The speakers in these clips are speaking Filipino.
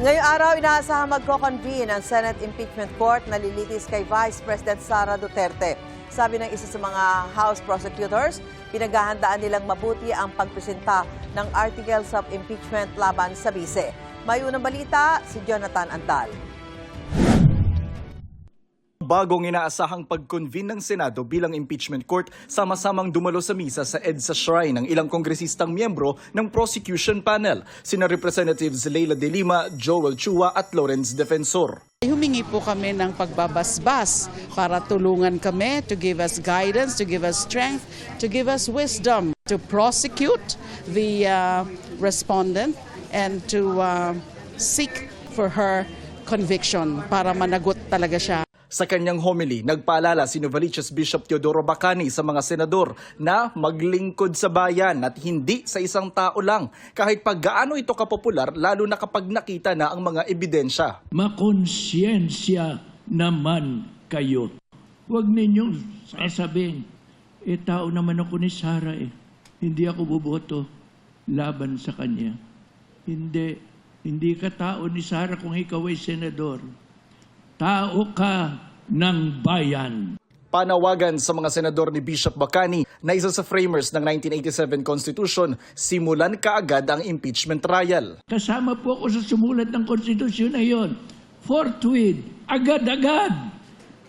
Ngayong araw, inaasahang magko-convene ang Senate Impeachment Court na lilitis kay Vice President Sara Duterte. Sabi ng isa sa mga House prosecutors, pinaghahandaan nilang mabuti ang pagpresenta ng articles of impeachment laban sa bise. May unang balita, si Jonathan Andal. Bagong inaasahang pag-convene ng Senado bilang impeachment court, sama-samang dumalo sa misa sa EDSA Shrine ng ilang kongresistang miyembro ng prosecution panel, sina Representatives Leila De Lima, Joel Chua at Lawrence Defensor. Humingi po kami ng pagbabasbas para tulungan kami, to give us guidance, to give us strength, to give us wisdom to prosecute the respondent and to seek for her conviction para managot talaga siya. Sa kanyang homily, nagpaalala si Novaliches Bishop Teodoro Bacani sa mga senador na maglingkod sa bayan at hindi sa isang tao lang, kahit pag gaano ito kapopular, lalo na kapag nakita na ang mga ebidensya. Makonsyensya naman kayo. Huwag ninyong sasabihin, tao naman ako ni Sara hindi ako boboto laban sa kanya. Hindi ka tao ni Sara kung ikaw ay senador. Tao ka ng bayan. Panawagan sa mga senador ni Bishop Bacani na isa sa framers ng 1987 Constitution, simulan kaagad ang impeachment trial. Kasama po ako sa sumulat ng konstitusyon na yon. Forthwith, agad-agad.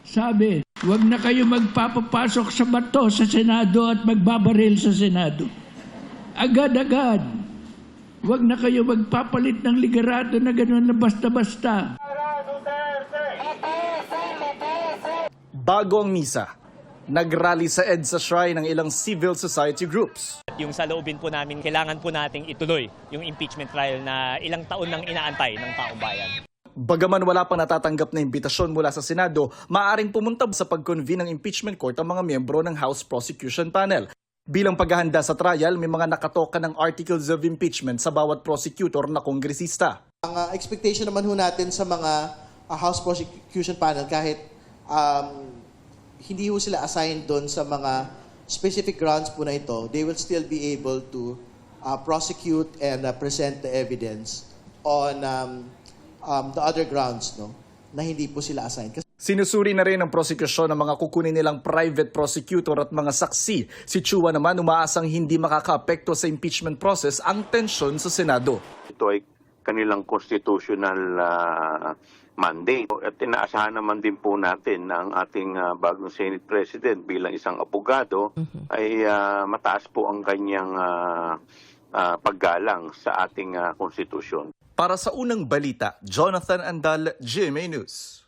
Sabi, huwag na kayo magpapapasok sa bato sa Senado at magbabaril sa Senado. Agad-agad. Huwag na kayo magpapalit ng ligarado na gano'n na basta-basta. Bago ang misa, nagrally sa EDSA Shrine ng ilang civil society groups. Yung sa loobin po namin, kailangan po nating ituloy yung impeachment trial na ilang taon nang inaantay ng taong bayan. Bagaman wala pa natatanggap na imbitasyon mula sa Senado, maaaring pumunta sa pag-convene ng impeachment court ang mga miyembro ng House Prosecution Panel. Bilang paghahanda sa trial, may mga nakatoka ng articles of impeachment sa bawat prosecutor na kongresista. Ang expectation naman ho natin sa mga House Prosecution Panel, kahit hindi ho sila assigned doon sa mga specific grounds po na ito, they will still be able to prosecute and present the evidence on the other grounds, no, na hindi po sila assigned. Sinusuri na rin ng prosekusyon ng mga kukunin nilang private prosecutor at mga saksi. Si Chua naman umaasang hindi makakaapekto sa impeachment process ang tensyon sa Senado. Ito ay kanilang constitutional mandate. At inaasahan naman din po natin na ang ating bagong Senate President bilang isang abogado ay mataas po ang kanyang paggalang sa ating konstitusyon. Para sa unang balita, Jonathan Andal, GMA News.